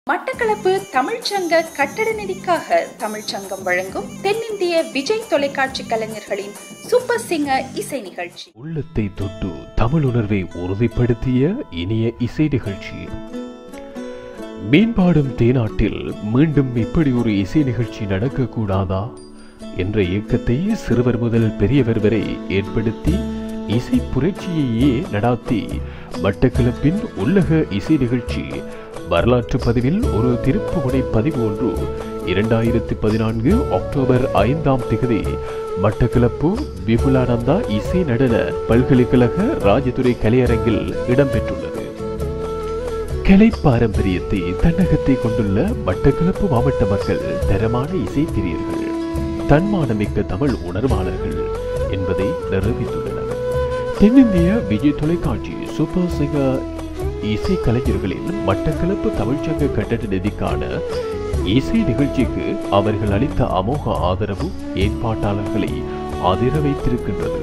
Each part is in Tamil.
மட்டக்களப்பு தமிழ்ச்சங்க கட்டட நிதிக்காக தமிழ்ச்சங்கம் வழங்கும் தென்னிந்திய விஜய் தொலைக்காட்சி கலைஞர்களின் சூப்பர் சிங்கர் இசை நிகழ்ச்சி. உள்ளத்தை தொட்டு தமிழ் உணர்வை உறுதிப்படுத்திய இனிய இசை நிகழ்ச்சி. மீன்பாடும் தேநாட்டில் மீண்டும் இப்படி ஒரு இசை நிகழ்ச்சி நடக்கக்கூடாதா என்ற இயக்கத்தை சிறுவர் முதல் பெரியவர் வரை ஏற்படுத்தி இசை புரட்சியையே நடாத்தி மட்டக்களப்பின் உள்ளக இசை நிகழ்ச்சி வரலாற்று பதிவில் ஒரு திருப்புமுனை பதிவு ஒன்று 2014 அக்டோபர் 5 மட்டக்களப்பு விபுலானந்தா இசை நடன பல்கலைக்கழக ராஜதுறை கலையரங்கில் இடம்பெற்றுள்ளது. கலை பாரம்பரியத்தை தன்னகத்தை கொண்டுள்ள மட்டக்களப்பு மாவட்ட மக்கள் தரமான இசை பிரியர்கள், தன்மானமிக்க தமிழ் உணர்வாளர்கள் என்பதை நிரூபித்துள்ளனர். தென்னிந்திய விஜய் தொலைக்காட்சி சூப்பர் சிங்கர் இசை கலைஞர்களின் மட்டக்களப்பு தமிழ்ச்சங்க கட்டட நிதிக்கான இசை நிகழ்ச்சிக்கு அவர்கள் அளித்த அமோக ஆதரவு ஏற்பாட்டாளர்களை அதிர வைத்திருக்கின்றது.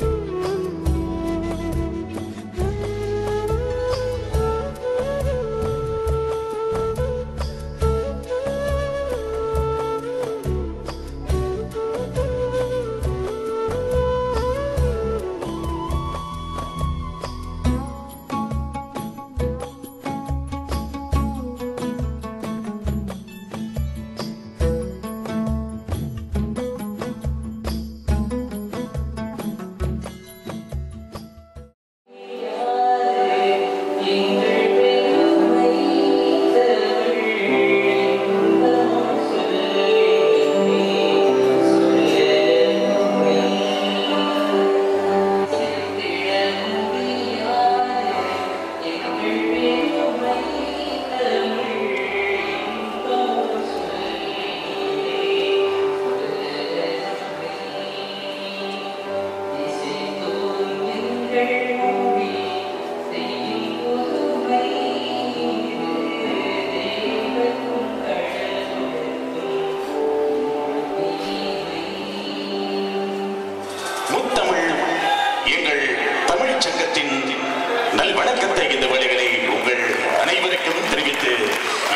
வணக்கத்தை இந்த வேளைகளை உங்கள் அனைவருக்கும் தெரிவித்து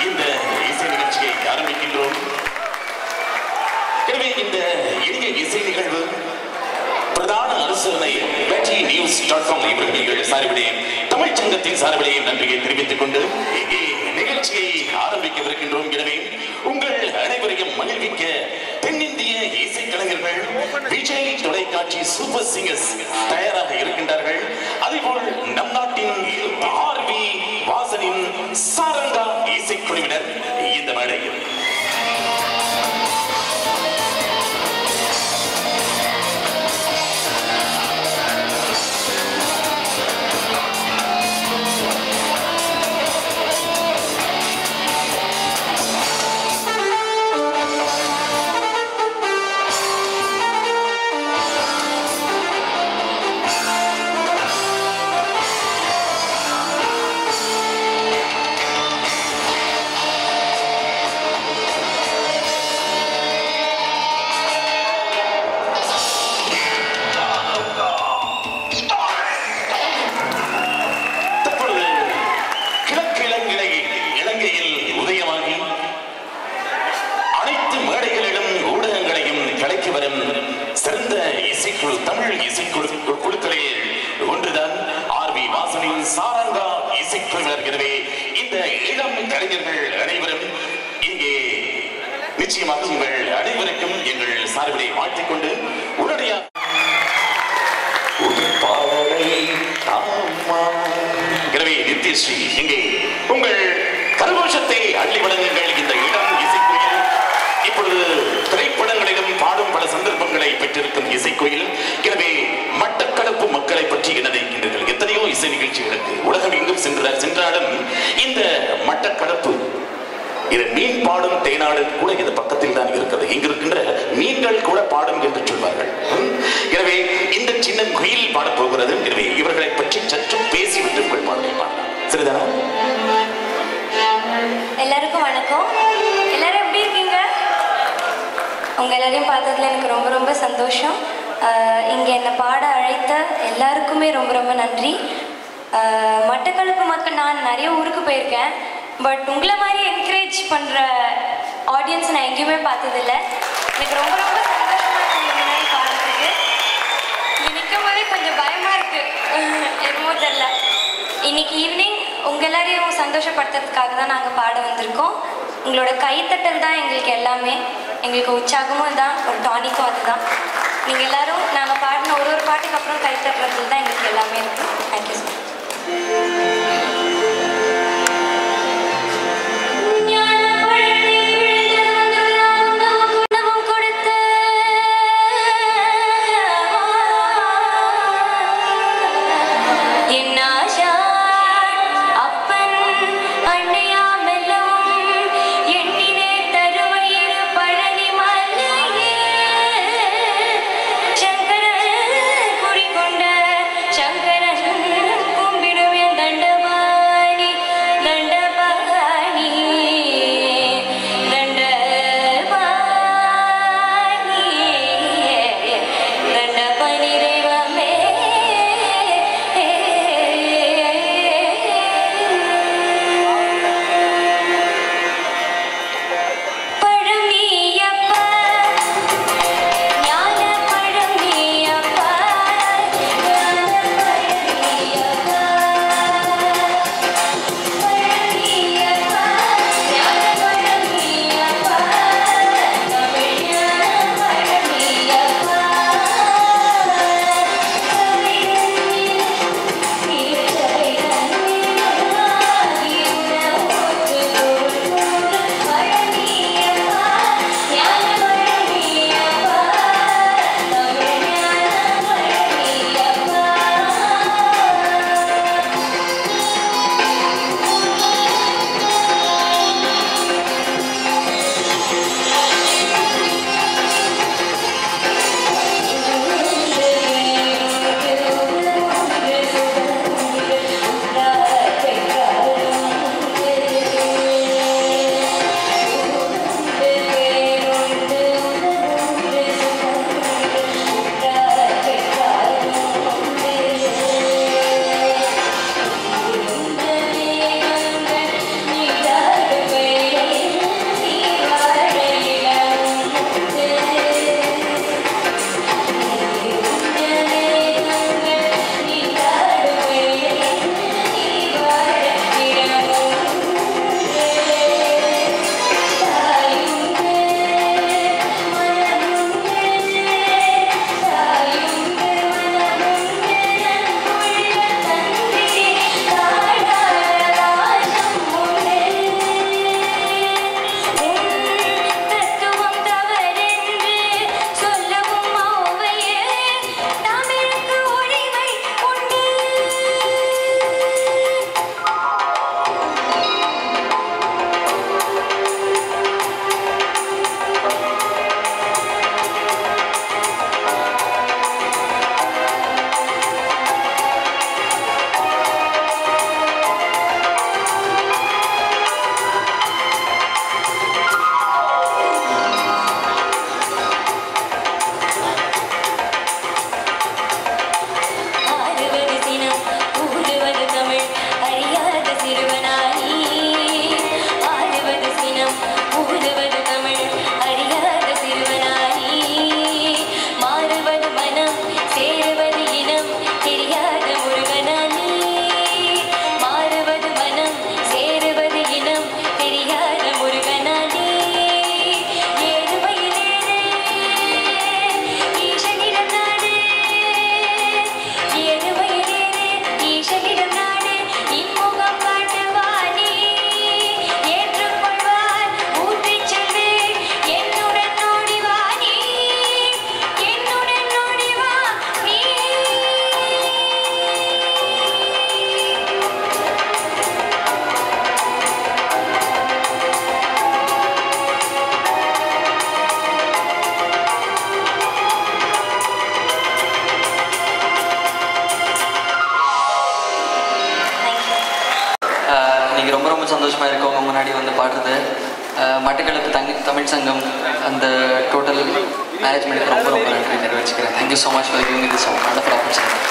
இந்த இசை நிகழ்ச்சியை ஆரம்பிக்கின்றோம். எனவே இந்த எளிய இசை நிகழ்வு பிரதான அனுசரணை BettyNews.com இவர்கள் சார்பிலே தமிழ்ச்சங்கத்தின் சார்பிலே நன்றியை தெரிவித்துக் கொண்டு இங்கே நிகழ்ச்சியை ஆரம்பிக்கவிருக்கின்றோம். எனவே உங்கள் அனைவரையும் மகிழ்விக்க தென்னிந்திய இசை கலைஞர்கள் விஜய் தொலைக்காட்சி சூப்பர் சிங்கர்ஸ் தயாராக இருக்கின்றார்கள். அதேபோல் நம் நாட்டின் ஆர்வி வாசனின் சாரங்கா இசைக்குழுவினர் இந்த மேடையில் தமிழ் இசைக்குழு குழுக்களில் ஒன்றுதான் ஆர்வி வாசனின் சாரங்கா இசைக்குழுவினர். எனவே இந்த இளம் கலைஞர்கள் அனைவரும் இங்கே நிச்சயமாக உங்கள் அனைவருக்கும் எங்கள் சார்பிலை வாழ்த்திக் கொண்டு உடனடியாக எனவே நித்யஸ்ரீ இங்கே உங்கள் கரகோஷத்தை அள்ளி வழங்குங்கள். இந்த இளம் இசைக்குழுவில் இப்பொழுது திரைப்படங்களிலும் பாடும் பல சந்தர்ப்பங்களை பெற்றிருக்கும் இசைக்கோயில். எனவே மட்டக்களப்பு மக்களை பற்றி என்ன நினைக்கின்றீர்கள்? எத்தனையோ இசை நிகழ்ச்சிகளுக்கு உலகம் எங்கும் சென்றாலும் இந்த மட்டக்களப்பு இது மீன் பாடும் தேனாடு கூட இது பக்கத்தில் தான் இருக்கிறது. இங்கு இருக்கின்ற மீன்கள் கூட பாடும் என்று சொல்வார்கள். எனவே இந்த சின்ன குயில் பாடப் போகிறது. எனவே இவர்களை பற்றி சற்று பேசிவிட்டு உங்கள் பாடலை பாடலாம். சரிதானா? எல்லாருக்கும் வணக்கம். எல்லாரும் எப்படி இருக்கீங்க? உங்க எல்லாரையும் பார்த்ததுல எனக்கு ரொம்ப ரொம்ப சந்தோஷம். இங்கே என்னை பாட அழைத்த எல்லாருக்குமே ரொம்ப ரொம்ப நன்றி. மட்டக்களப்பு மக்கள், நான் நிறைய ஊருக்கு போயிருக்கேன். பட் உங்களை மாதிரி என்கரேஜ் பண்ணுற ஆடியன்ஸ் நான் எங்கேயுமே பார்த்ததில்ல. எனக்கு ரொம்ப ரொம்ப சந்தோஷமாக இருக்குது முன்னாடி பாடுறதுக்கு. இங்கே நிற்கும் போதே கொஞ்சம் பயமாக இருக்குது, என்னமோ தெரில. இன்னைக்கு ஈவினிங் உங்கள் எல்லாரையும் சந்தோஷப்படுத்துறதுக்காக தான் நாங்கள் பாட வந்திருக்கோம். உங்களோட கைத்தட்டல் தான் எங்களுக்கு எல்லாமே, எங்களுக்கு உற்சாகமும் தான், ஒரு டானிக்கும் அதுதான். நீங்கள் எல்லோரும் நாங்கள் பாடின ஒரு ஒரு பாட்டுக்கு அப்புறம் கைத்தட்டுறதுல தான் எங்களுக்கு எல்லாமே இருக்குது. தேங்க்யூ ஸோ சந்தோஷமாக இருக்கவங்க முன்னாடி வந்து பாடுறது. மட்டக்களப்பு தமிழ் சங்கம் அந்த டோட்டல் மேனேஜ்மெண்ட்டுக்கு ரொம்ப ரொம்ப நன்றி தெரிவிச்சுக்கிறேன். Thank you so much for giving this wonderful opportunity.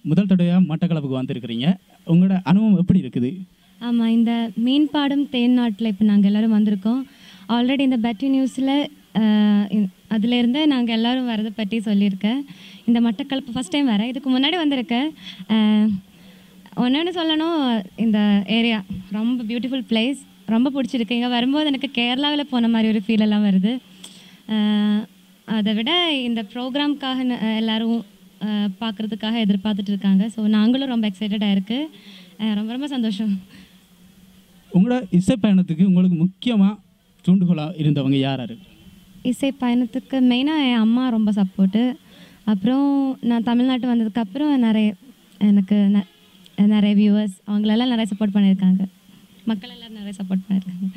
முதல் தடவையாக மட்டக்களப்புக்கு வந்திருக்கிறீங்க, உங்களோட அனுபவம் எப்படி இருக்குது? ஆமாம், இந்த மீன்பாடும் தேன்நாட்டில் இப்போ நாங்கள் எல்லோரும் வந்திருக்கோம். ஆல்ரெடி இந்த பெட்டி நியூஸில் அதிலேருந்து நாங்கள் எல்லோரும் வரதை பற்றி சொல்லியிருக்கேன். இந்த மட்டக்களப்பு ஃபஸ்ட் டைம் வரேன், இதுக்கு முன்னாடி வந்திருக்கேன். ஒன்று சொல்லணும், இந்த ஏரியா ரொம்ப பியூட்டிஃபுல் பிளேஸ், ரொம்ப பிடிச்சிருக்கு. இங்கே வரும்போது எனக்கு கேரளாவில் போன மாதிரி ஒரு ஃபீல் எல்லாம் வருது. அதை விட இந்த ப்ரோக்ராம்காக எல்லோரும் பார்க்குறதுக்காக எதிர்பார்த்துட்டு இருக்காங்க. ஸோ நாங்களும் ரொம்ப எக்ஸைட்டடாக இருக்குது. ரொம்ப ரொம்ப சந்தோஷம். உங்களோட இசை பயணத்துக்கு உங்களுக்கு முக்கியமாக தூண்டுகோலாக இருந்தவங்க யார் யார்? இசை பயணத்துக்கு மெயினாக என் அம்மா ரொம்ப சப்போர்ட்டு. அப்புறம் நான் தமிழ்நாட்டு வந்ததுக்கப்புறம் எனக்கு நிறைய வியூவர்ஸ் அவங்களெல்லாம் நிறைய சப்போர்ட் பண்ணியிருக்காங்க. மக்கள் எல்லோரும் நிறைய சப்போர்ட் பண்ணியிருக்காங்க.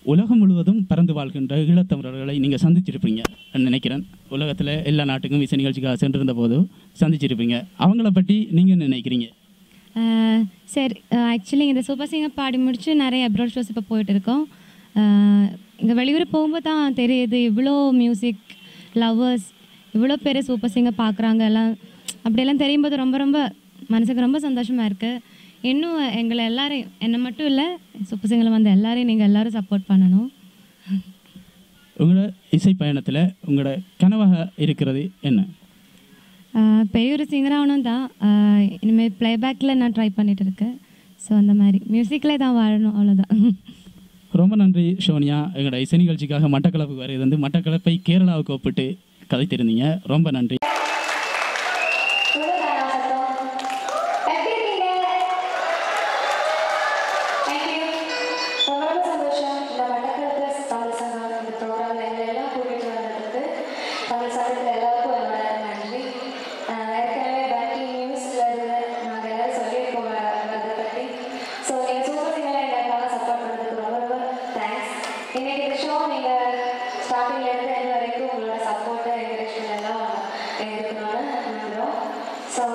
உலகம் முழுவதும் பறந்து வாழ்கின்ற ஈழத்தமிழர்களை நீங்கள் சந்திச்சிருப்பீங்க நினைக்கிறேன். உலகத்தில் எல்லா நாட்டுக்கும் இசை நிகழ்ச்சிக்காக சென்றிருந்த போது சந்திச்சிருப்பீங்க. அவங்கள பற்றி நீங்கள் நினைக்கிறீங்க? சார், ஆக்சுவலி இந்த சூப்பர் சிங்கர் பாடி முடித்து நிறைய அப்ராட் ஷோஸ் இப்போ போயிட்டு இருக்கோம். இங்கே வெளியூர் போகும்போது தான் தெரியுது இவ்வளோ மியூசிக் லவ்வர்ஸ், இவ்வளோ பேர் சூப்பர் சிங்கர் பார்க்குறாங்க எல்லாம். அப்படியெல்லாம் தெரியும்போது ரொம்ப ரொம்ப மனசுக்கு ரொம்ப சந்தோஷமாக இருக்குது. இன்னும் எங்களை எல்லாரையும், என்னை மட்டும் இல்லை, சூப்பர் சிங்கரில் வந்த எல்லாரையும் நீங்கள் எல்லோரும் சப்போர்ட் பண்ணணும். உங்களோட இசை பயணத்தில் உங்களோட கனவாக இருக்கிறது என்ன? பெரிய ஒரு சிங்கர் ஆகணும் தான். இனிமேல் ப்ளேபேக்கில் நான் ட்ரை பண்ணிகிட்டு இருக்கேன். ஸோ அந்த மாதிரி மியூசிக்கில் தான் வாழணும், அவ்வளோதான். ரொம்ப நன்றி சோனியா. எங்களோட இசை நிகழ்ச்சிக்காக மட்டக்களப்புக்கு வருது வந்து மட்டக்களப்பை கேரளாவுக்கு ஒப்பிட்டு கதைத்திருந்தீங்க. ரொம்ப நன்றி. So,